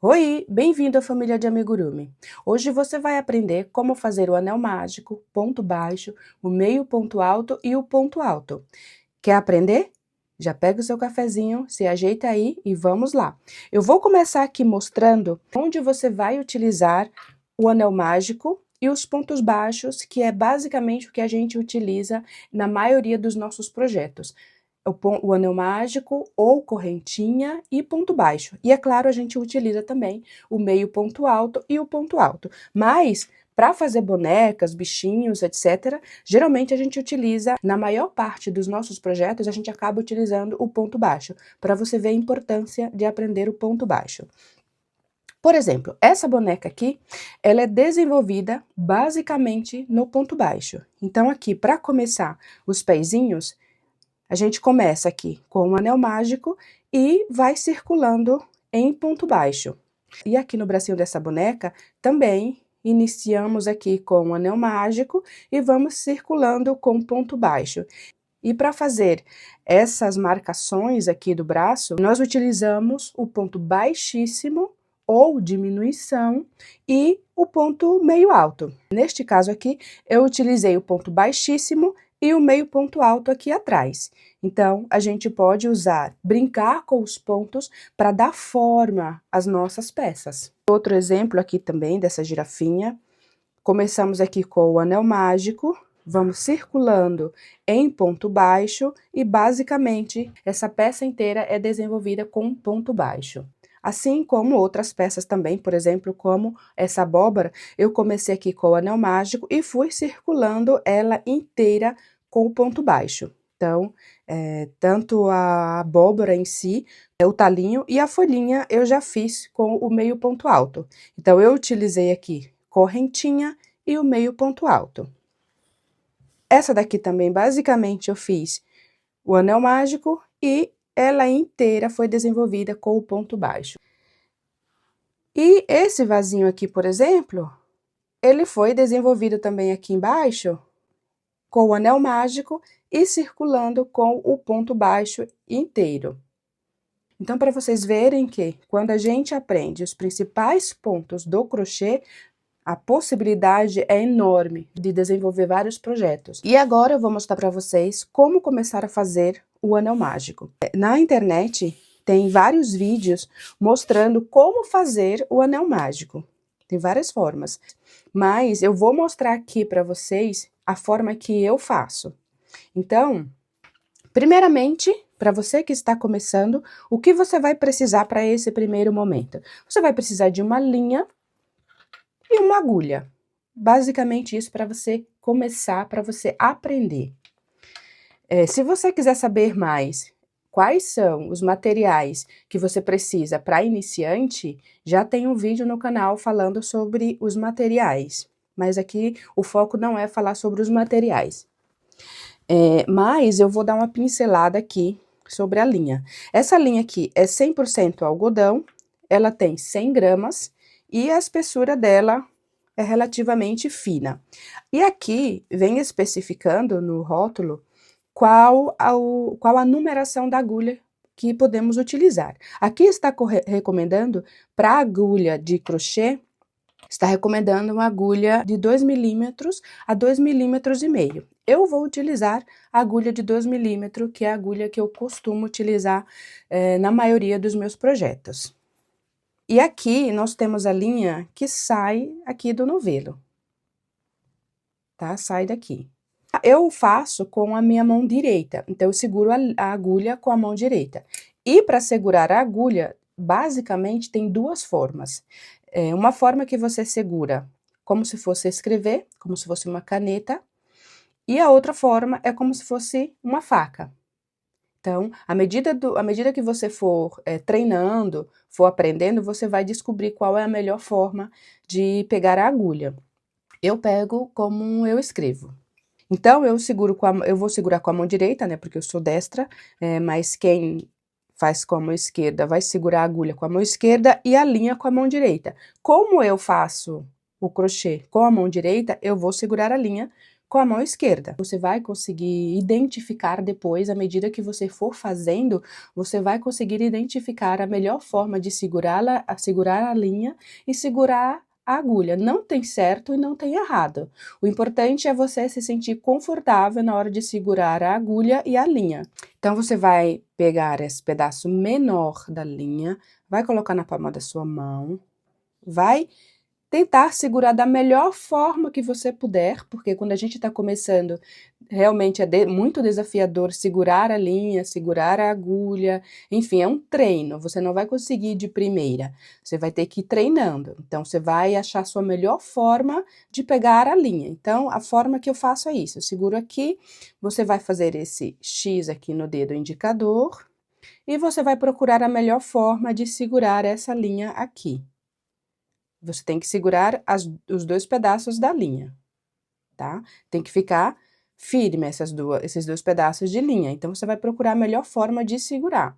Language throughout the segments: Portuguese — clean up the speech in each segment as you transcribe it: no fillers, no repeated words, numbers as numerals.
Oi, bem-vindo à família de amigurumi. Hoje você vai aprender como fazer o anel mágico, ponto baixo, o meio ponto alto e o ponto alto. Quer aprender? Já pega o seu cafezinho, se ajeita aí e vamos lá. Eu vou começar aqui mostrando onde você vai utilizar o anel mágico e os pontos baixos, que é basicamente o que a gente utiliza na maioria dos nossos projetos. O anel mágico ou correntinha e ponto baixo. E é claro, a gente utiliza também o meio ponto alto e o ponto alto. Mas, para fazer bonecas, bichinhos, etc., geralmente a gente utiliza, na maior parte dos nossos projetos, a gente acaba utilizando o ponto baixo, para você ver a importância de aprender o ponto baixo. Por exemplo, essa boneca aqui, ela é desenvolvida basicamente no ponto baixo. Então aqui, para começar os pezinhos, a gente começa aqui com um anel mágico e vai circulando em ponto baixo. E aqui no bracinho dessa boneca, também iniciamos aqui com um anel mágico e vamos circulando com ponto baixo. E para fazer essas marcações aqui do braço, nós utilizamos o ponto baixíssimo ou diminuição e o ponto meio alto. Neste caso aqui, eu utilizei o ponto baixíssimo e o meio ponto alto aqui atrás. Então, a gente pode brincar com os pontos para dar forma às nossas peças. Outro exemplo aqui também dessa girafinha. Começamos aqui com o anel mágico, vamos circulando em ponto baixo e basicamente essa peça inteira é desenvolvida com ponto baixo. Assim como outras peças também, por exemplo, como essa abóbora, eu comecei aqui com o anel mágico e fui circulando ela inteira com o ponto baixo. Então, tanto a abóbora em si, o talinho e a folhinha eu já fiz com o meio ponto alto. Então, eu utilizei aqui correntinha e o meio ponto alto. Essa daqui também, basicamente, eu fiz o anel mágico e ela inteira foi desenvolvida com o ponto baixo. E esse vasinho aqui, por exemplo, ele foi desenvolvido também aqui embaixo com o anel mágico e circulando com o ponto baixo inteiro. Então, para vocês verem que quando a gente aprende os principais pontos do crochê, a possibilidade é enorme de desenvolver vários projetos. E agora eu vou mostrar para vocês como começar a fazer o anel mágico. Na internet tem vários vídeos mostrando como fazer o anel mágico. Tem várias formas, mas eu vou mostrar aqui para vocês a forma que eu faço. Então, primeiramente, para você que está começando, o que você vai precisar para esse primeiro momento? Você vai precisar de uma linha e uma agulha. Basicamente isso para você começar, para você aprender. Se você quiser saber mais quais são os materiais que você precisa para iniciante, já tem um vídeo no canal falando sobre os materiais. Mas aqui o foco não é falar sobre os materiais. Mas eu vou dar uma pincelada aqui sobre a linha. Essa linha aqui é 100% algodão, ela tem 100 gramas e a espessura dela é relativamente fina. E aqui vem especificando no rótulo qual a numeração da agulha que podemos utilizar. Aqui está recomendando para agulha de crochê, está recomendando uma agulha de 2 milímetros a 2,5 milímetros. Eu vou utilizar a agulha de 2 milímetros, que é a agulha que eu costumo utilizar na maioria dos meus projetos. E aqui nós temos a linha que sai aqui do novelo, tá? Sai daqui. Eu faço com a minha mão direita, então eu seguro a agulha com a mão direita. E para segurar a agulha, basicamente tem duas formas. Uma forma que você segura como se fosse escrever, como se fosse uma caneta, e a outra forma é como se fosse uma faca. Então, à medida que você for treinando, for aprendendo, você vai descobrir qual é a melhor forma de pegar a agulha. Eu pego como eu escrevo. Então, eu vou segurar com a mão direita, né, porque eu sou destra, mas quem faz com a mão esquerda vai segurar a agulha com a mão esquerda e a linha com a mão direita. Como eu faço o crochê com a mão direita, eu vou segurar a linha com a mão esquerda. Você vai conseguir identificar depois, à medida que você for fazendo, você vai conseguir identificar a melhor forma de segurar a linha e segurar a agulha. Não tem certo e não tem errado. O importante é você se sentir confortável na hora de segurar a agulha e a linha. Então, você vai pegar esse pedaço menor da linha, vai colocar na palma da sua mão, vai tentar segurar da melhor forma que você puder, porque quando a gente está começando, realmente é muito desafiador segurar a linha, segurar a agulha, enfim, é um treino, você não vai conseguir de primeira, você vai ter que ir treinando, então você vai achar a sua melhor forma de pegar a linha. Então, a forma que eu faço é isso, eu seguro aqui, você vai fazer esse X aqui no dedo indicador, e você vai procurar a melhor forma de segurar essa linha aqui. Você tem que segurar os dois pedaços da linha, tá? Tem que ficar firme esses dois pedaços de linha. Então, você vai procurar a melhor forma de segurar.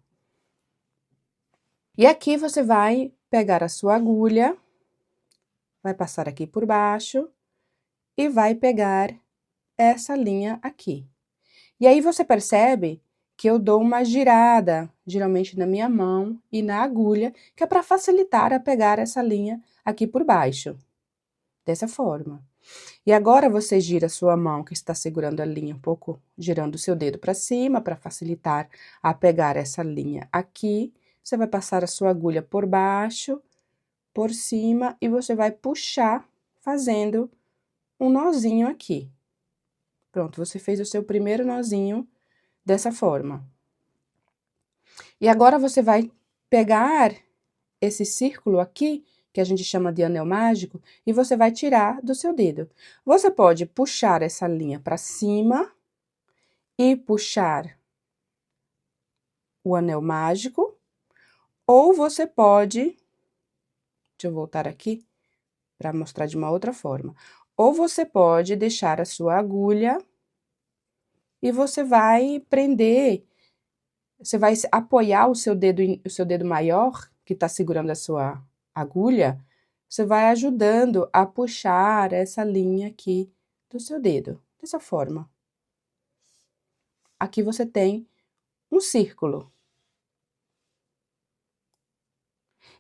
E aqui você vai pegar a sua agulha, vai passar aqui por baixo e vai pegar essa linha aqui. E aí, você percebe que eu dou uma girada, geralmente na minha mão e na agulha, que é para facilitar a pegar essa linha aqui por baixo, dessa forma. E agora você gira a sua mão, que está segurando a linha um pouco, girando o seu dedo para cima, para facilitar a pegar essa linha aqui. Você vai passar a sua agulha por baixo, por cima, e você vai puxar, fazendo um nozinho aqui. Pronto, você fez o seu primeiro nozinho dessa forma. E agora você vai pegar esse círculo aqui, que a gente chama de anel mágico, e você vai tirar do seu dedo. Você pode puxar essa linha para cima e puxar o anel mágico, ou você pode, deixa eu voltar aqui para mostrar de uma outra forma, ou você pode deixar a sua agulha e você vai prender, você vai apoiar o seu dedo maior, que está segurando a sua agulha, você vai ajudando a puxar essa linha aqui do seu dedo, dessa forma. Aqui você tem um círculo.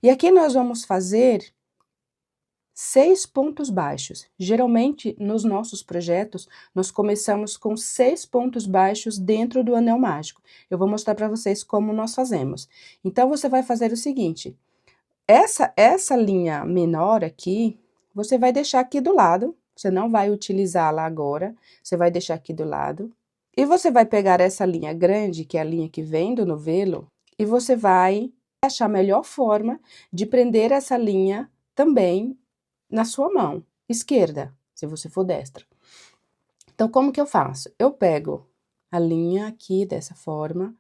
E aqui nós vamos fazer 6 pontos baixos. Geralmente, nos nossos projetos, nós começamos com 6 pontos baixos dentro do anel mágico. Eu vou mostrar para vocês como nós fazemos. Então, você vai fazer o seguinte, essa linha menor aqui, você vai deixar aqui do lado, você não vai utilizá-la agora, você vai deixar aqui do lado. E você vai pegar essa linha grande, que é a linha que vem do novelo, e você vai achar a melhor forma de prender essa linha também na sua mão esquerda, se você for destra. Então, como que eu faço? Eu pego a linha aqui dessa forma,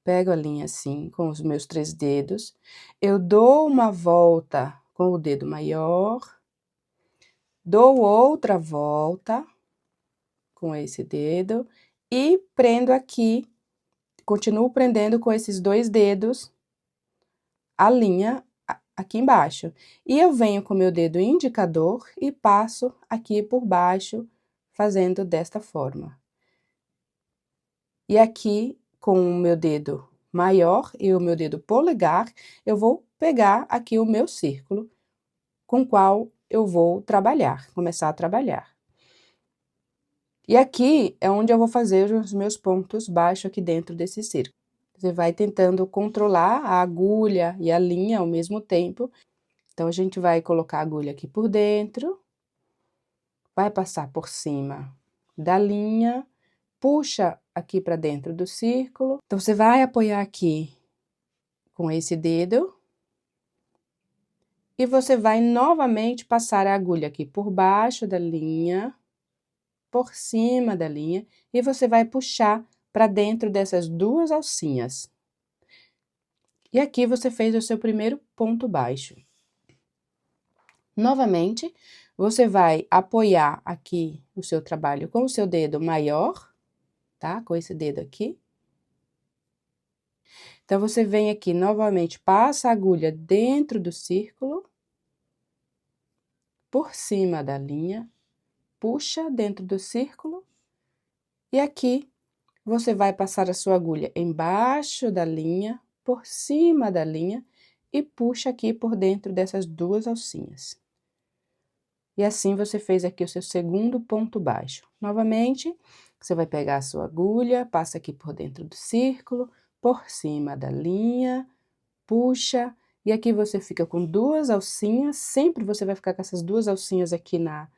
pego a linha assim, com os meus 3 dedos, eu dou uma volta com o dedo maior, dou outra volta com esse dedo e prendo aqui, continuo prendendo com esses 2 dedos a linha aqui embaixo. E eu venho com o meu dedo indicador e passo aqui por baixo, fazendo desta forma. E aqui, com o meu dedo maior e o meu dedo polegar, eu vou pegar aqui o meu círculo, com o qual eu vou trabalhar, começar a trabalhar. E aqui é onde eu vou fazer os meus pontos baixos aqui dentro desse círculo. Você vai tentando controlar a agulha e a linha ao mesmo tempo. Então, a gente vai colocar a agulha aqui por dentro, vai passar por cima da linha, puxa aqui para dentro do círculo. Então, você vai apoiar aqui com esse dedo. E você vai novamente passar a agulha aqui por baixo da linha, por cima da linha, e você vai puxar para dentro dessas 2 alcinhas. E aqui você fez o seu primeiro ponto baixo. Novamente, você vai apoiar aqui o seu trabalho com o seu dedo maior, tá? Com esse dedo aqui. Então, você vem aqui novamente, passa a agulha dentro do círculo, por cima da linha, puxa dentro do círculo. E aqui, você vai passar a sua agulha embaixo da linha, por cima da linha, e puxa aqui por dentro dessas duas alcinhas. E assim você fez aqui o seu segundo ponto baixo. Novamente, você vai pegar a sua agulha, passa aqui por dentro do círculo, por cima da linha, puxa, e aqui você fica com duas alcinhas, sempre você vai ficar com essas duas alcinhas aqui na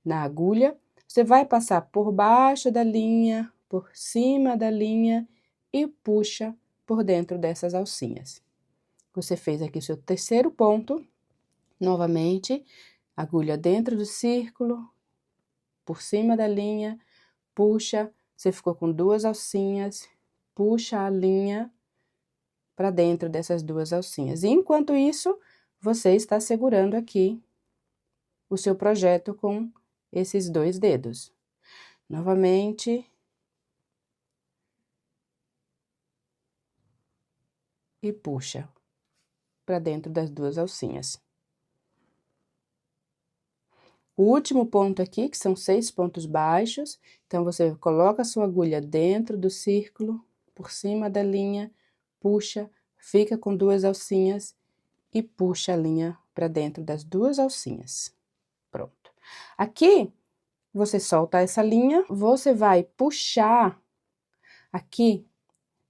agulha. Você vai passar por baixo da linha, por cima da linha e puxa por dentro dessas alcinhas. Você fez aqui o seu terceiro ponto, novamente, agulha dentro do círculo, por cima da linha, puxa, você ficou com duas alcinhas, puxa a linha para dentro dessas duas alcinhas. E enquanto isso, você está segurando aqui o seu projeto com esses dois dedos. Novamente. E puxa para dentro das duas alcinhas. O último ponto aqui, que são 6 pontos baixos, então você coloca a sua agulha dentro do círculo, por cima da linha, puxa, fica com duas alcinhas e puxa a linha para dentro das duas alcinhas. Pronto. Aqui, você solta essa linha, você vai puxar aqui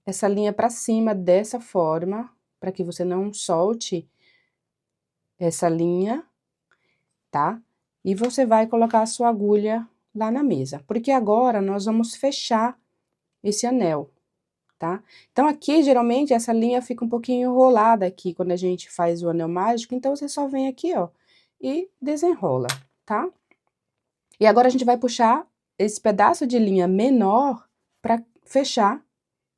essa linha para cima dessa forma, para que você não solte essa linha, tá? E você vai colocar a sua agulha lá na mesa, porque agora nós vamos fechar esse anel, tá? Então, aqui, geralmente, essa linha fica um pouquinho enrolada aqui, quando a gente faz o anel mágico, então, você só vem aqui, ó, e desenrola, tá? E agora, a gente vai puxar esse pedaço de linha menor para fechar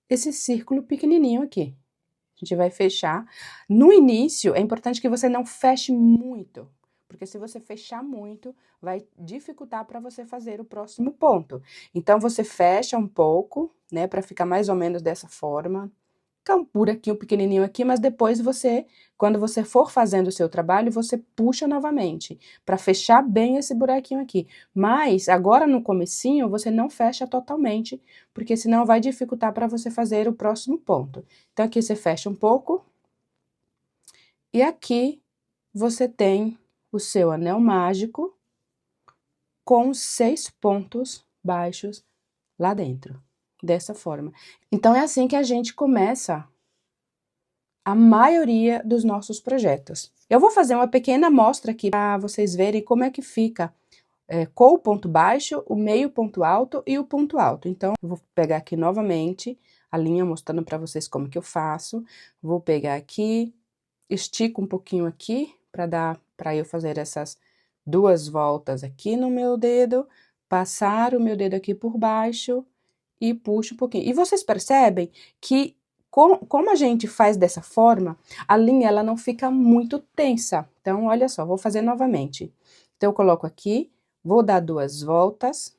esse círculo pequenininho aqui. A gente vai fechar. No início, é importante que você não feche muito, porque se você fechar muito, vai dificultar para você fazer o próximo ponto. Então, você fecha um pouco, né, para ficar mais ou menos dessa forma. Fica um buraquinho pequenininho aqui, mas depois você, quando você for fazendo o seu trabalho, você puxa novamente, para fechar bem esse buraquinho aqui. Mas, agora no comecinho, você não fecha totalmente, porque senão vai dificultar para você fazer o próximo ponto. Então, aqui você fecha um pouco. E aqui, você tem o seu anel mágico com 6 pontos baixos lá dentro, dessa forma. Então, é assim que a gente começa a maioria dos nossos projetos. Eu vou fazer uma pequena amostra aqui para vocês verem como é que fica com o ponto baixo, o meio ponto alto e o ponto alto. Então, eu vou pegar aqui novamente a linha mostrando para vocês como que eu faço. Vou pegar aqui, estico um pouquinho aqui para eu fazer essas duas voltas aqui no meu dedo, passar o meu dedo aqui por baixo e puxo um pouquinho. E vocês percebem que como a gente faz dessa forma, a linha ela não fica muito tensa. Então, olha só, vou fazer novamente. Então, eu coloco aqui, vou dar duas voltas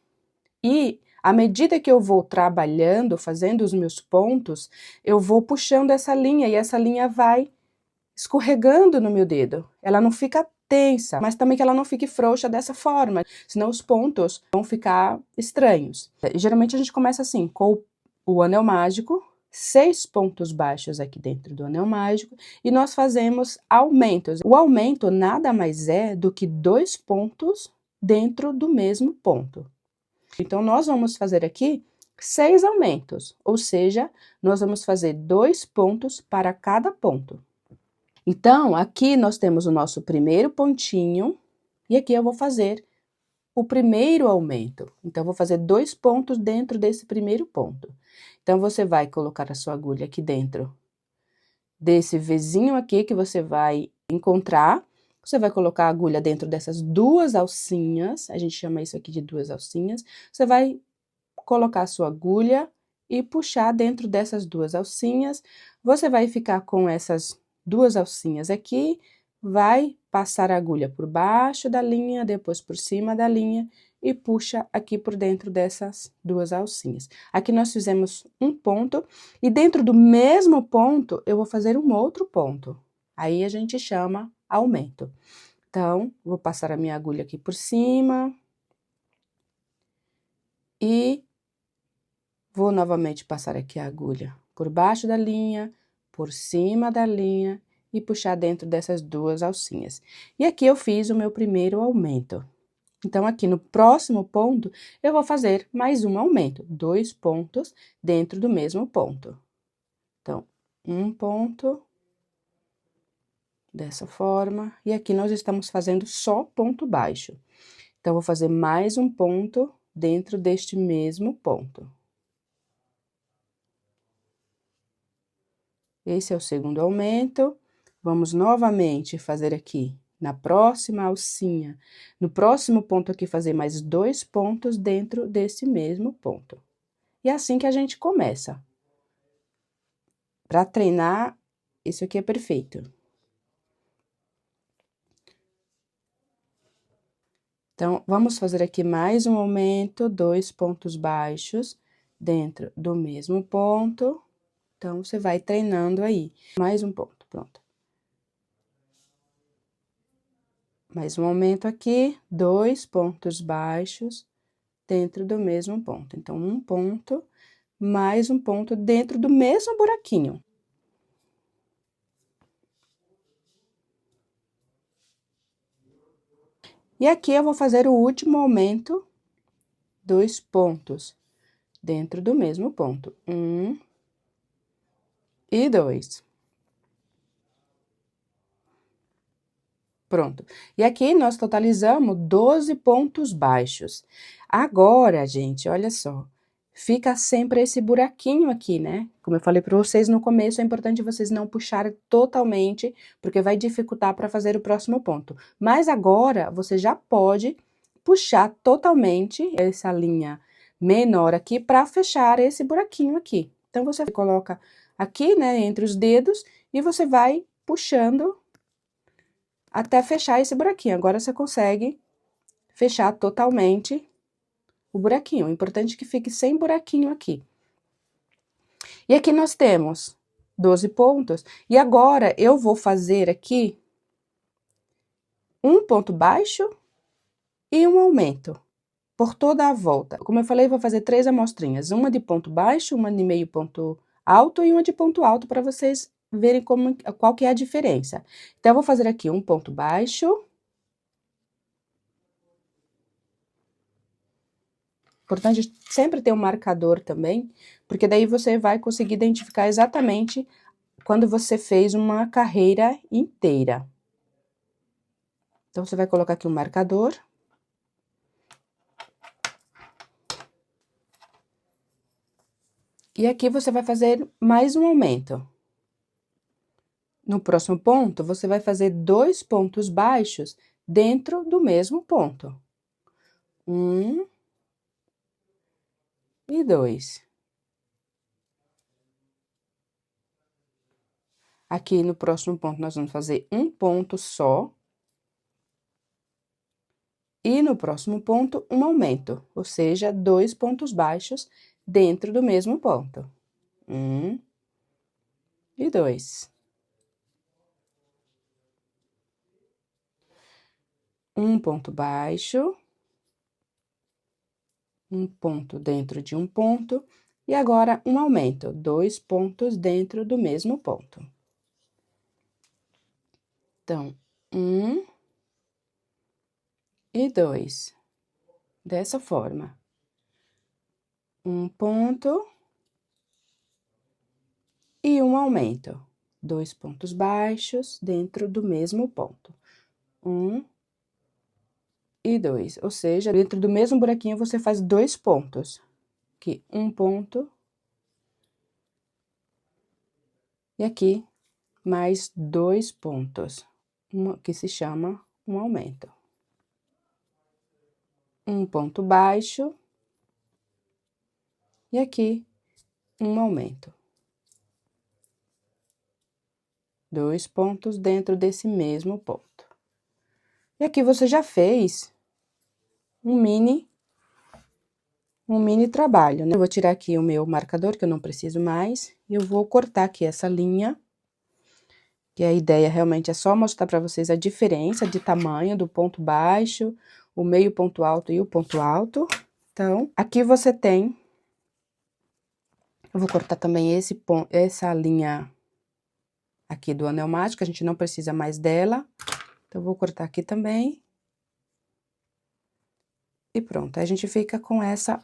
e à medida que eu vou trabalhando, fazendo os meus pontos, eu vou puxando essa linha e essa linha vai escorregando no meu dedo. Ela não fica tensa, mas também que ela não fique frouxa dessa forma, senão os pontos vão ficar estranhos. Geralmente a gente começa assim, com o anel mágico, 6 pontos baixos aqui dentro do anel mágico, e nós fazemos aumentos. O aumento nada mais é do que 2 pontos dentro do mesmo ponto. Então, nós vamos fazer aqui 6 aumentos, ou seja, nós vamos fazer 2 pontos para cada ponto. Então, aqui nós temos o nosso primeiro pontinho, e aqui eu vou fazer o primeiro aumento. Então, eu vou fazer 2 pontos dentro desse primeiro ponto. Então, você vai colocar a sua agulha aqui dentro desse Vzinho aqui que você vai encontrar. Você vai colocar a agulha dentro dessas duas alcinhas, a gente chama isso aqui de duas alcinhas. Você vai colocar a sua agulha e puxar dentro dessas duas alcinhas. Você vai ficar com essas duas alcinhas aqui, vai passar a agulha por baixo da linha, depois por cima da linha e puxa aqui por dentro dessas duas alcinhas. Aqui nós fizemos um ponto e dentro do mesmo ponto eu vou fazer um outro ponto. Aí a gente chama aumento. Então, vou passar a minha agulha aqui por cima, E vou novamente passar aqui a agulha por baixo da linha, por cima da linha e puxar dentro dessas duas alcinhas. E aqui eu fiz o meu primeiro aumento. Então, aqui no próximo ponto, eu vou fazer mais um aumento, 2 pontos dentro do mesmo ponto. Então, um ponto, dessa forma, e aqui nós estamos fazendo só ponto baixo. Então, vou fazer mais um ponto dentro deste mesmo ponto. Esse é o segundo aumento. Vamos novamente fazer aqui, na próxima alcinha, no próximo ponto aqui, fazer mais 2 pontos dentro desse mesmo ponto. E é assim que a gente começa. Para treinar, isso aqui é perfeito. Então, vamos fazer aqui mais um aumento, 2 pontos baixos dentro do mesmo ponto. Então, você vai treinando aí. Mais um ponto, pronto. Mais um aumento aqui, 2 pontos baixos dentro do mesmo ponto. Então, um ponto, mais um ponto dentro do mesmo buraquinho. E aqui eu vou fazer o último aumento, 2 pontos dentro do mesmo ponto. 1 e 2. Pronto. E aqui nós totalizamos 12 pontos baixos. Agora, gente, olha só, fica sempre esse buraquinho aqui, né? Como eu falei para vocês no começo, é importante vocês não puxarem totalmente, porque vai dificultar para fazer o próximo ponto. Mas agora, você já pode puxar totalmente essa linha menor aqui para fechar esse buraquinho aqui. Então, você coloca aqui, né, entre os dedos, e você vai puxando até fechar esse buraquinho. Agora, você consegue fechar totalmente o buraquinho. O importante é que fique sem buraquinho aqui. E aqui nós temos 12 pontos. E agora, eu vou fazer aqui um ponto baixo e um aumento por toda a volta. Como eu falei, vou fazer 3 amostrinhas. Uma de ponto baixo, uma de meio ponto alto e uma de ponto alto para vocês verem qual que é a diferença. Então, eu vou fazer aqui um ponto baixo. Importante sempre ter um marcador também, porque daí você vai conseguir identificar exatamente quando você fez uma carreira inteira. Então, você vai colocar aqui um marcador. E aqui você vai fazer mais um aumento. No próximo ponto, você vai fazer 2 pontos baixos dentro do mesmo ponto. 1 e 2. Aqui no próximo ponto, nós vamos fazer um ponto só. E no próximo ponto, um aumento, ou seja, 2 pontos baixos dentro do mesmo ponto. 1 e 2. Um ponto baixo. Um ponto dentro de um ponto. E agora, um aumento, 2 pontos dentro do mesmo ponto. Então, 1 e 2. Dessa forma. Um ponto e um aumento. 2 pontos baixos dentro do mesmo ponto. 1 e 2. Ou seja, dentro do mesmo buraquinho, você faz 2 pontos. Aqui, um ponto. E aqui, mais 2 pontos, que se chama um aumento. Um ponto baixo. E aqui, um aumento. 2 pontos dentro desse mesmo ponto. E aqui você já fez um mini trabalho, né? Eu vou tirar aqui o meu marcador, que eu não preciso mais, e eu vou cortar aqui essa linha. Que a ideia realmente é só mostrar para vocês a diferença de tamanho do ponto baixo, o meio ponto alto e o ponto alto. Então, aqui você tem... Eu vou cortar também esse ponto, essa linha aqui do anel mágico, a gente não precisa mais dela. Então, eu vou cortar aqui também. E pronto, aí a gente fica com essa...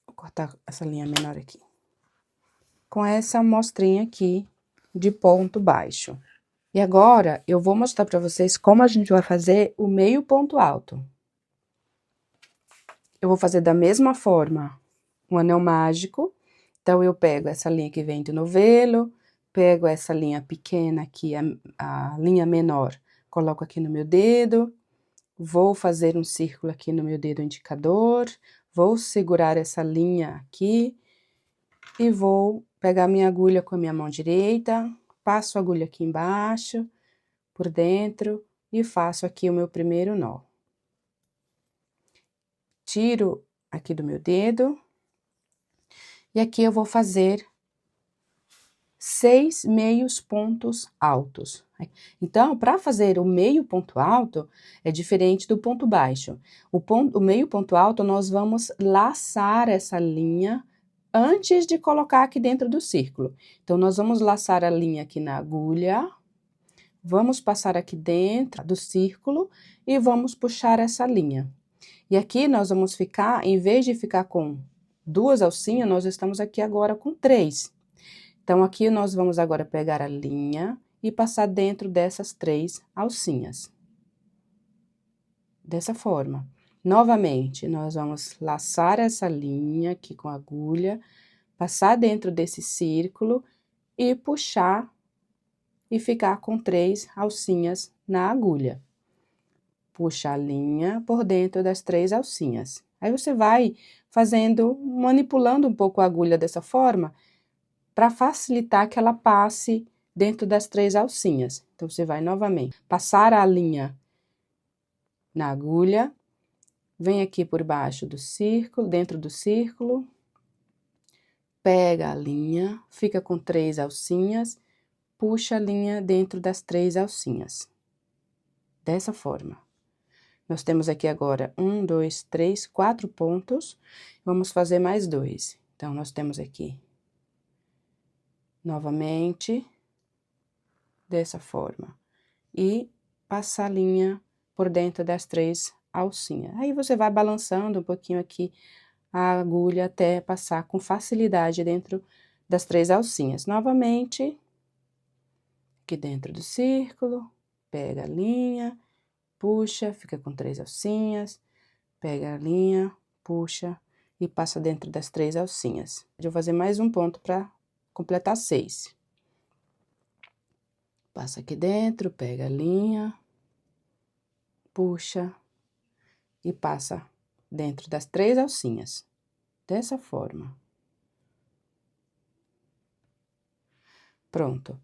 Vou cortar essa linha menor aqui. Com essa amostrinha aqui de ponto baixo. E agora, eu vou mostrar pra vocês como a gente vai fazer o meio ponto alto. Eu vou fazer da mesma forma um anel mágico. Então, eu pego essa linha que vem do novelo, pego essa linha pequena aqui, a linha menor, coloco aqui no meu dedo, vou fazer um círculo aqui no meu dedo indicador, vou segurar essa linha aqui e vou pegar minha agulha com a minha mão direita, passo a agulha aqui embaixo, por dentro e faço aqui o meu primeiro nó. Tiro aqui do meu dedo. E aqui eu vou fazer 6 meios pontos altos. Então, para fazer o meio ponto alto, é diferente do ponto baixo. O meio ponto alto, nós vamos laçar essa linha antes de colocar aqui dentro do círculo. Então, nós vamos laçar a linha aqui na agulha, vamos passar aqui dentro do círculo e vamos puxar essa linha. E aqui nós vamos ficar, em vez de ficar com 2 alcinhas, nós estamos aqui agora com 3. Então, aqui nós vamos agora pegar a linha e passar dentro dessas 3 alcinhas. Dessa forma. Novamente, nós vamos laçar essa linha aqui com a agulha, passar dentro desse círculo e puxar e ficar com 3 alcinhas na agulha. Puxa a linha por dentro das 3 alcinhas. Aí, você vai fazendo, manipulando um pouco a agulha dessa forma, para facilitar que ela passe dentro das 3 alcinhas. Então, você vai novamente passar a linha na agulha, vem aqui por baixo do círculo, dentro do círculo, pega a linha, fica com 3 alcinhas, puxa a linha dentro das 3 alcinhas. Dessa forma. Nós temos aqui agora 1, 2, 3, 4 pontos. Vamos fazer mais 2. Então, nós temos aqui, novamente, dessa forma. E passar a linha por dentro das 3 alcinhas. Aí, você vai balançando um pouquinho aqui a agulha até passar com facilidade dentro das 3 alcinhas. Novamente, aqui dentro do círculo, pega a linha, puxa, fica com 3 alcinhas, pega a linha, puxa e passa dentro das 3 alcinhas. Eu vou fazer mais um ponto para completar 6. Passa aqui dentro, pega a linha, puxa e passa dentro das 3 alcinhas. Dessa forma. Pronto.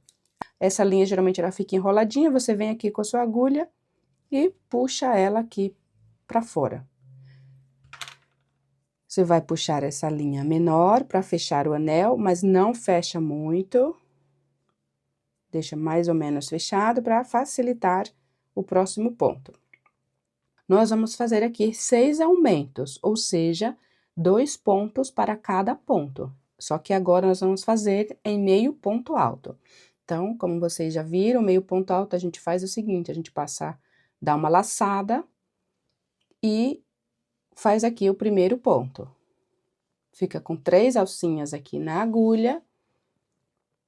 Essa linha, geralmente, ela fica enroladinha, você vem aqui com a sua agulha e puxa ela aqui para fora. Você vai puxar essa linha menor para fechar o anel, mas não fecha muito. Deixa mais ou menos fechado para facilitar o próximo ponto. Nós vamos fazer aqui 6 aumentos, ou seja, 2 pontos para cada ponto. Só que agora nós vamos fazer em meio ponto alto. Então, como vocês já viram, meio ponto alto a gente faz o seguinte, a gente dá uma laçada e faz aqui o primeiro ponto. Fica com 3 alcinhas aqui na agulha,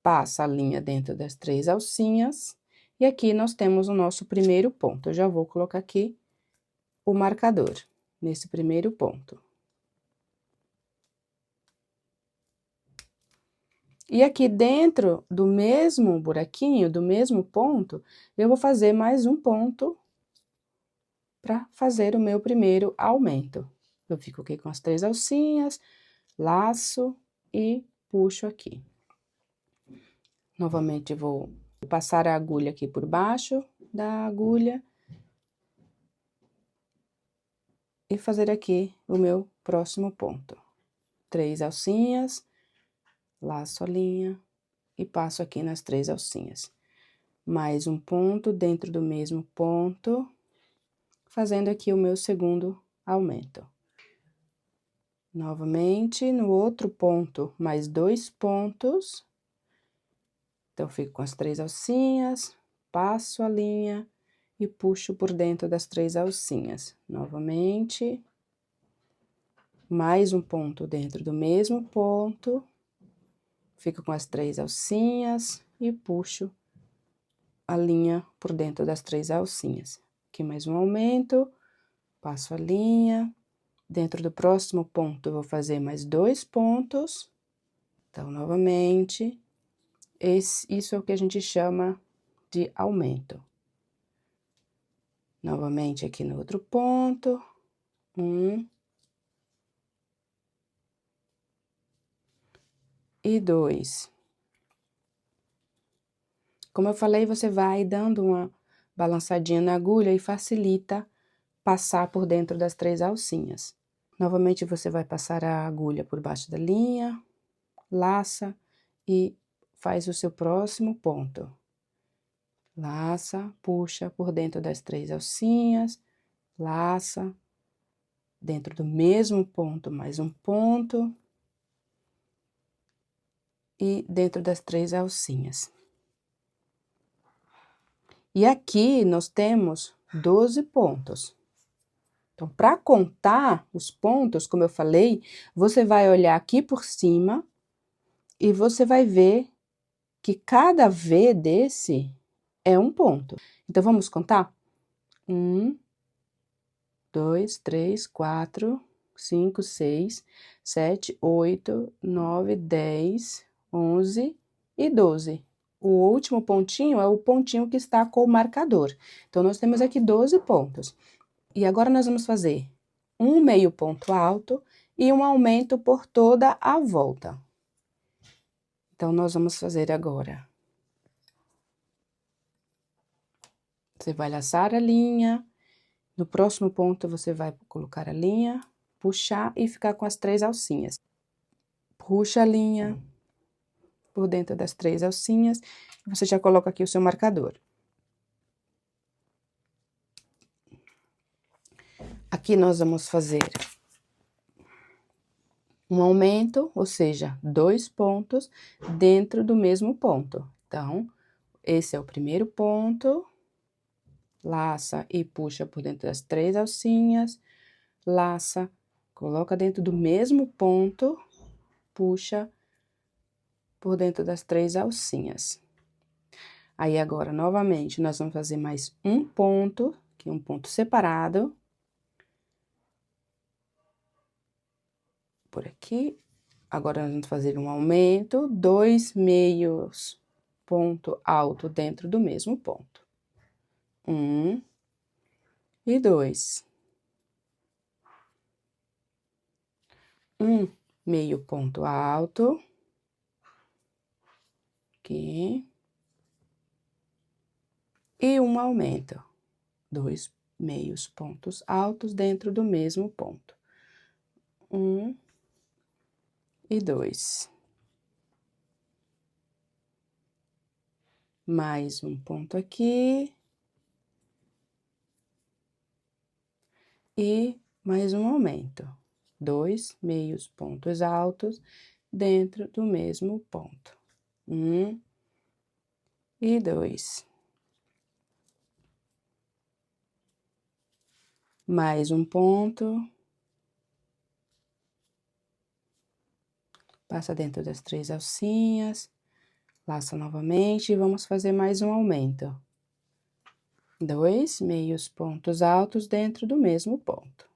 passa a linha dentro das 3 alcinhas, e aqui nós temos o nosso primeiro ponto. Eu já vou colocar aqui o marcador, nesse primeiro ponto. E aqui dentro do mesmo buraquinho, do mesmo ponto, eu vou fazer mais um ponto para fazer o meu primeiro aumento. Eu fico aqui com as 3 alcinhas, laço e puxo aqui. Novamente, vou passar a agulha aqui por baixo da agulha e fazer aqui o meu próximo ponto. 3 alcinhas, laço a linha e passo aqui nas 3 alcinhas. Mais um ponto dentro do mesmo ponto, fazendo aqui o meu segundo aumento. Novamente, no outro ponto, mais 2 pontos. Então, fico com as 3 alcinhas, passo a linha e puxo por dentro das 3 alcinhas. Novamente, mais um ponto dentro do mesmo ponto. Fico com as 3 alcinhas e puxo a linha por dentro das 3 alcinhas. Aqui mais um aumento, passo a linha. Dentro do próximo ponto, eu vou fazer mais 2 pontos. Então, novamente, isso é o que a gente chama de aumento. Novamente, aqui no outro ponto, 1 e 2. Como eu falei, você vai dando uma balançadinha na agulha e facilita passar por dentro das 3 alcinhas. Novamente, você vai passar a agulha por baixo da linha, laça e faz o seu próximo ponto. Laça, puxa por dentro das 3 alcinhas, laça, dentro do mesmo ponto, mais um ponto, e dentro das 3 alcinhas. E aqui nós temos 12 pontos. Então, para contar os pontos, como eu falei, você vai olhar aqui por cima e você vai ver que cada V desse é um ponto. Então, vamos contar? 1, 2, 3, 4, 5, 6, 7, 8, 9, 10, 11 e 12. O último pontinho é o pontinho que está com o marcador. Então, nós temos aqui 12 pontos. E agora, nós vamos fazer um meio ponto alto e um aumento por toda a volta. Então, nós vamos fazer agora. Você vai laçar a linha. No próximo ponto, você vai colocar a linha, puxar e ficar com as 3 alcinhas. Puxa a linha por dentro das 3 alcinhas. Você já coloca aqui o seu marcador. Aqui nós vamos fazer um aumento, ou seja, 2 pontos dentro do mesmo ponto. Então, esse é o primeiro ponto, laça e puxa por dentro das 3 alcinhas, laça, coloca dentro do mesmo ponto, puxa por dentro das 3 alcinhas. Aí, agora, novamente, nós vamos fazer mais um ponto, que é um ponto separado. Por aqui. Agora, nós vamos fazer um aumento, 2 meios ponto alto dentro do mesmo ponto. 1 e 2. 1 meio ponto alto. Aqui. E um aumento. 2 meios pontos altos dentro do mesmo ponto. 1 e 2. Mais um ponto aqui. E mais um aumento. 2 meios pontos altos dentro do mesmo ponto. 1 e 2. Mais um ponto. Passa dentro das 3 alcinhas. Laça novamente e vamos fazer mais um aumento. 2 meios pontos altos dentro do mesmo ponto.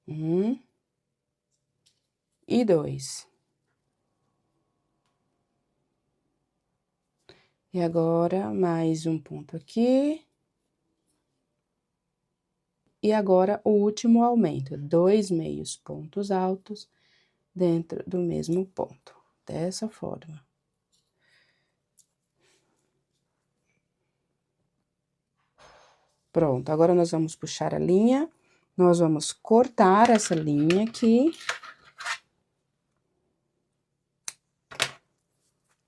1 e 2. E agora, mais um ponto aqui. E agora, o último aumento, 2 meios pontos altos dentro do mesmo ponto, dessa forma. Pronto, agora nós vamos puxar a linha, nós vamos cortar essa linha aqui.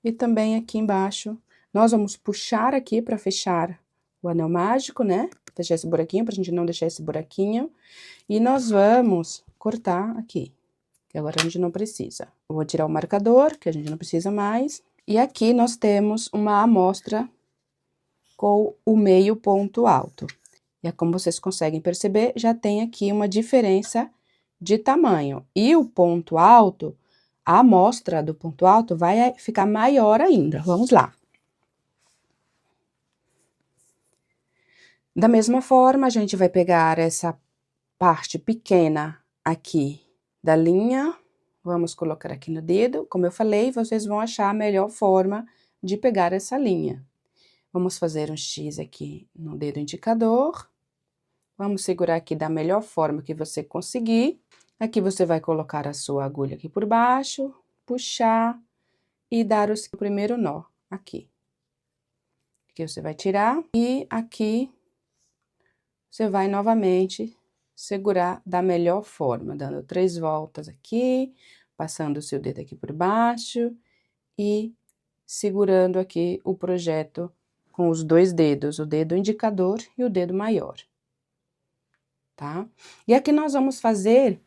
E também aqui embaixo, nós vamos puxar aqui para fechar o anel mágico, né? deixar esse buraquinho, pra gente não deixar esse buraquinho. E nós vamos cortar aqui, que agora a gente não precisa. Eu vou tirar o marcador, que a gente não precisa mais. E aqui nós temos uma amostra com o meio ponto alto. E como vocês conseguem perceber, já tem aqui uma diferença de tamanho. E o ponto alto, a amostra do ponto alto vai ficar maior ainda. Vamos lá. Da mesma forma, a gente vai pegar essa parte pequena aqui da linha, vamos colocar aqui no dedo. Como eu falei, vocês vão achar a melhor forma de pegar essa linha. Vamos fazer um X aqui no dedo indicador. Vamos segurar aqui da melhor forma que você conseguir. Aqui você vai colocar a sua agulha aqui por baixo, puxar e dar o seu primeiro nó aqui. Aqui você vai tirar e aqui você vai novamente segurar da melhor forma, dando 3 voltas aqui, passando o seu dedo aqui por baixo e segurando aqui o projeto com os 2 dedos, o dedo indicador e o dedo maior. Tá? E aqui nós vamos fazer,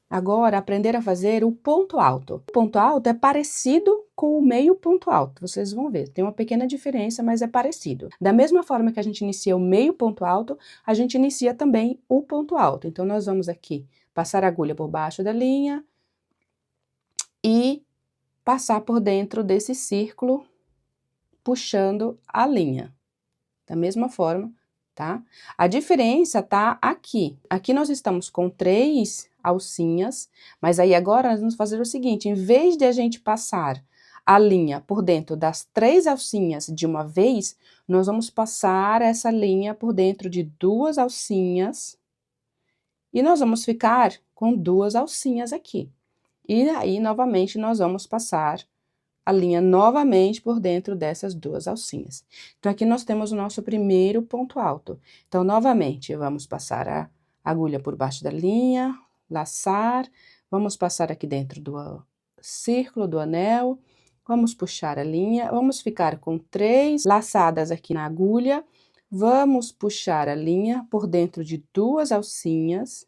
agora, aprender a fazer o ponto alto. O ponto alto é parecido com o meio ponto alto, vocês vão ver, tem uma pequena diferença, mas é parecido. Da mesma forma que a gente inicia o meio ponto alto, a gente inicia também o ponto alto. Então, nós vamos aqui passar a agulha por baixo da linha e passar por dentro desse círculo, puxando a linha. Da mesma forma, tá? A diferença tá aqui. Aqui nós estamos com 3 alcinhas, mas aí agora nós vamos fazer o seguinte, em vez de a gente passar a linha por dentro das 3 alcinhas de uma vez, nós vamos passar essa linha por dentro de 2 alcinhas e nós vamos ficar com 2 alcinhas aqui. E aí, novamente, nós vamos passar a linha novamente por dentro dessas 2 alcinhas. Então, aqui nós temos o nosso primeiro ponto alto. Então, novamente, vamos passar a agulha por baixo da linha, laçar, vamos passar aqui dentro do círculo, do anel, vamos puxar a linha, vamos ficar com 3 laçadas aqui na agulha, vamos puxar a linha por dentro de 2 alcinhas,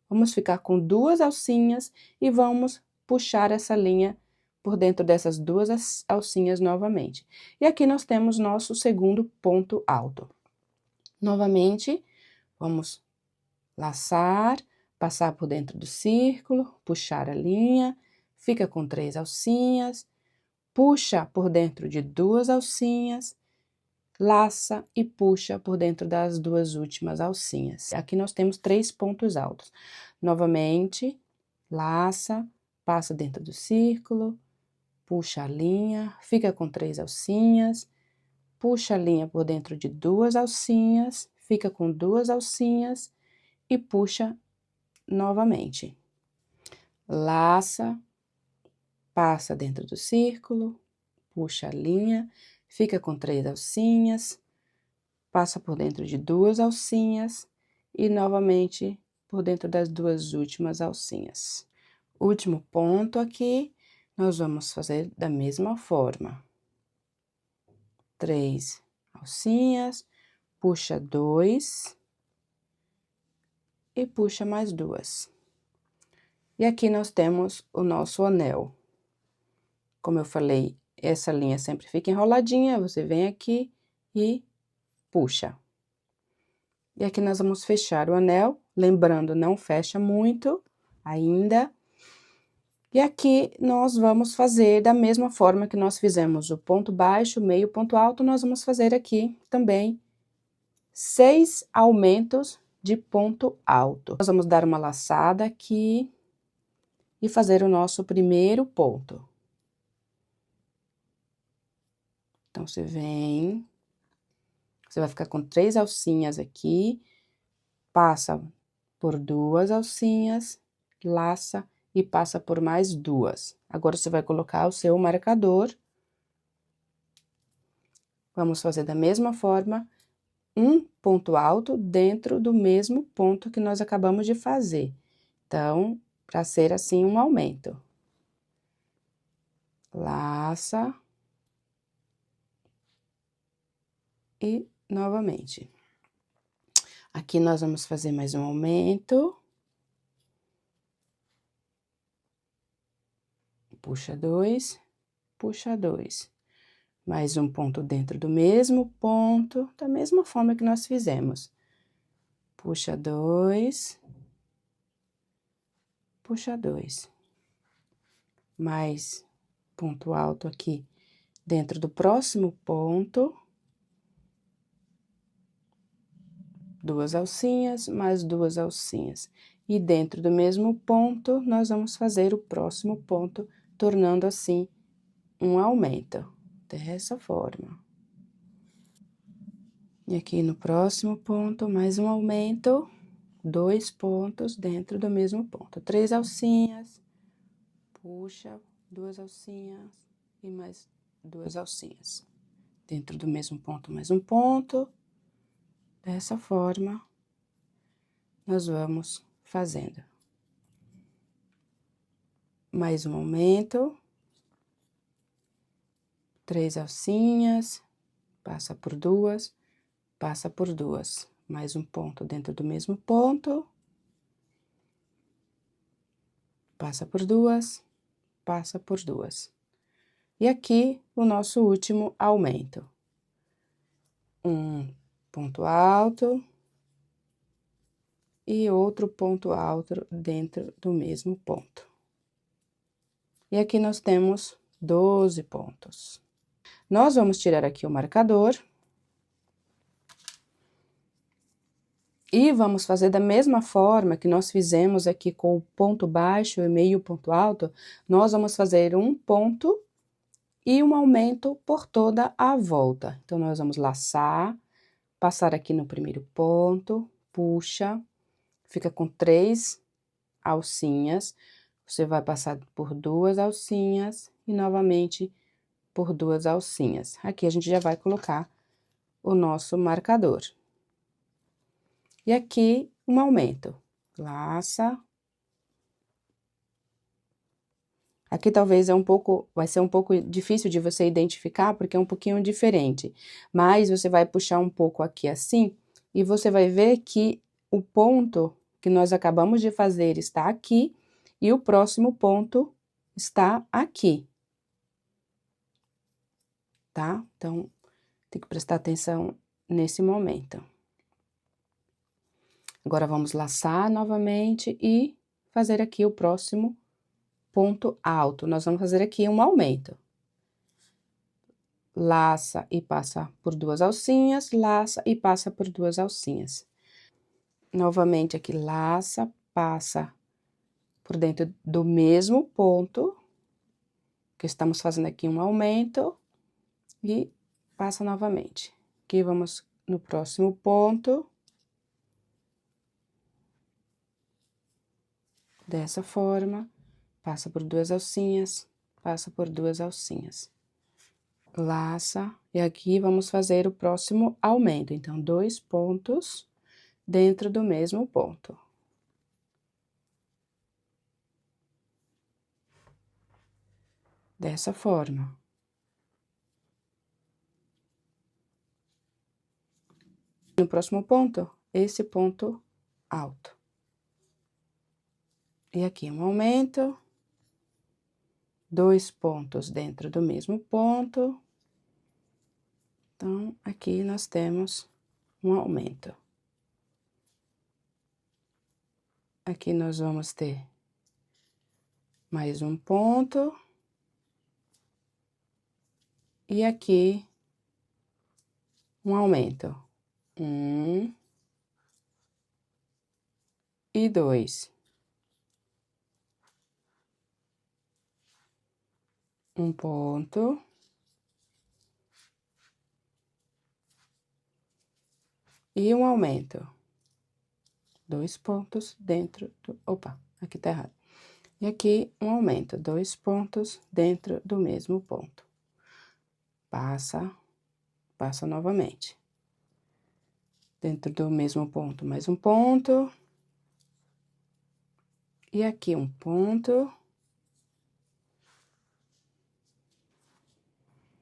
vamos ficar com 2 alcinhas e vamos puxar essa linha por dentro dessas 2 alcinhas novamente. E aqui nós temos nosso segundo ponto alto. Novamente, vamos laçar, passar por dentro do círculo, puxar a linha, fica com 3 alcinhas, puxa por dentro de 2 alcinhas, laça e puxa por dentro das 2 últimas alcinhas. Aqui nós temos 3 pontos altos. Novamente, laça, passa dentro do círculo, puxa a linha, fica com 3 alcinhas, puxa a linha por dentro de 2 alcinhas, fica com 2 alcinhas e puxa novamente. Laça, passa dentro do círculo, puxa a linha, fica com 3 alcinhas, passa por dentro de 2 alcinhas e novamente por dentro das 2 últimas alcinhas. Último ponto aqui, nós vamos fazer da mesma forma. 3 alcinhas, puxa 2 e puxa mais 2. E aqui nós temos o nosso anel. Como eu falei, essa linha sempre fica enroladinha, você vem aqui e puxa. E aqui nós vamos fechar o anel, lembrando, não fecha muito ainda. E aqui nós vamos fazer da mesma forma que nós fizemos o ponto baixo, meio, ponto alto, nós vamos fazer aqui também 6 aumentos de ponto alto. Nós vamos dar uma laçada aqui e fazer o nosso primeiro ponto. Então, você vem, você vai ficar com 3 alcinhas aqui, passa por 2 alcinhas, laça e passa por mais 2. Agora, você vai colocar o seu marcador. Vamos fazer da mesma forma, um ponto alto dentro do mesmo ponto que nós acabamos de fazer. Então, para ser assim um aumento. Laça. E novamente. Aqui nós vamos fazer mais um aumento. Puxa 2, puxa 2. Mais um ponto dentro do mesmo ponto, da mesma forma que nós fizemos. Puxa 2, puxa 2. Mais ponto alto aqui dentro do próximo ponto. 2 alcinhas, mais 2 alcinhas. E dentro do mesmo ponto, nós vamos fazer o próximo ponto, tornando assim um aumento, dessa forma. E aqui no próximo ponto, mais um aumento, 2 pontos dentro do mesmo ponto. 3 alcinhas, puxa, 2 alcinhas e mais 2 alcinhas. Dentro do mesmo ponto, mais um ponto. Dessa forma, nós vamos fazendo. Mais um aumento. 3 alcinhas, passa por 2, passa por 2. Mais um ponto dentro do mesmo ponto. Passa por 2, passa por 2. E aqui, o nosso último aumento. Um ponto alto e outro ponto alto dentro do mesmo ponto. E aqui nós temos 12 pontos. Nós vamos tirar aqui o marcador. E vamos fazer da mesma forma que nós fizemos aqui com o ponto baixo e meio ponto alto, nós vamos fazer um ponto e um aumento por toda a volta. Então, nós vamos laçar, passar aqui no primeiro ponto, puxa, fica com 3 alcinhas, você vai passar por 2 alcinhas e novamente por 2 alcinhas. Aqui a gente já vai colocar o nosso marcador. E aqui, um aumento. Laça. Aqui talvez vai ser um pouco difícil de você identificar, porque é um pouquinho diferente. Mas você vai puxar um pouco aqui assim, e você vai ver que o ponto que nós acabamos de fazer está aqui, e o próximo ponto está aqui. Tá? Então, tem que prestar atenção nesse momento. Agora, vamos laçar novamente e fazer aqui o próximo ponto alto. Nós vamos fazer aqui um aumento. Laça e passa por 2 alcinhas, laça e passa por 2 alcinhas. Novamente aqui, laça, passa por dentro do mesmo ponto, que estamos fazendo aqui um aumento, e passa novamente. Aqui, vamos no próximo ponto. Dessa forma, passa por 2 alcinhas, passa por 2 alcinhas. Laça, e aqui vamos fazer o próximo aumento. Então, 2 pontos dentro do mesmo ponto. Dessa forma. No próximo ponto, esse ponto alto. E aqui um aumento. 2 pontos dentro do mesmo ponto. Então, aqui nós temos um aumento. Aqui nós vamos ter mais um ponto. E aqui, um aumento. 1 e 2. Um ponto. E um aumento. 2 pontos dentro do... Opa, aqui tá errado. E aqui, um aumento. 2 pontos dentro do mesmo ponto. Passa, passa novamente. Dentro do mesmo ponto, mais um ponto. E aqui um ponto.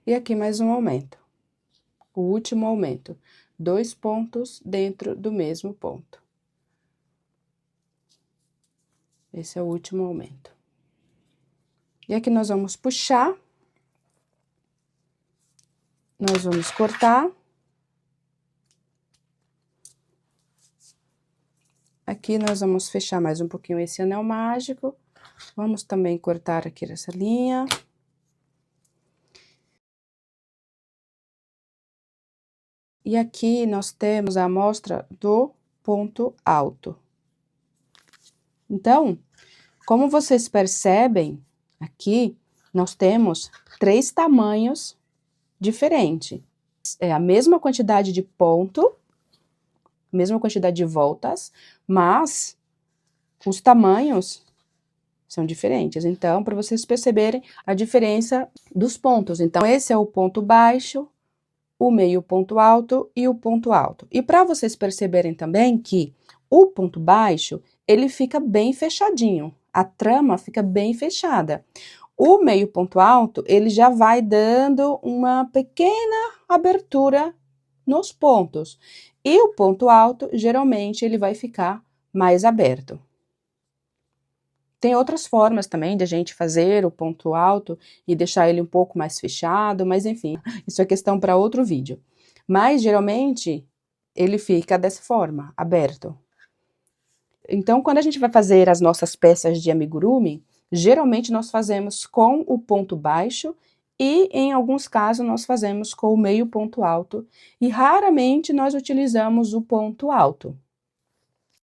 E aqui mais um aumento. O último aumento. 2 pontos dentro do mesmo ponto. Esse é o último aumento. E aqui nós vamos puxar. Nós vamos cortar. Aqui nós vamos fechar mais um pouquinho esse anel mágico. Vamos também cortar aqui essa linha. E aqui nós temos a amostra do ponto alto. Então, como vocês percebem, aqui nós temos 3 tamanhos diferentes. É a mesma quantidade de ponto, mesma quantidade de voltas, mas os tamanhos são diferentes. Então, para vocês perceberem a diferença dos pontos. Então, esse é o ponto baixo, o meio ponto alto e o ponto alto. E para vocês perceberem também que o ponto baixo, ele fica bem fechadinho, a trama fica bem fechada. O meio ponto alto, ele já vai dando uma pequena abertura nos pontos. E o ponto alto, geralmente, ele vai ficar mais aberto. Tem outras formas também de a gente fazer o ponto alto e deixar ele um pouco mais fechado, mas enfim, isso é questão para outro vídeo. Mas, geralmente, ele fica dessa forma, aberto. Então, quando a gente vai fazer as nossas peças de amigurumi, geralmente nós fazemos com o ponto baixo e, em alguns casos, nós fazemos com o meio ponto alto. E, raramente, nós utilizamos o ponto alto.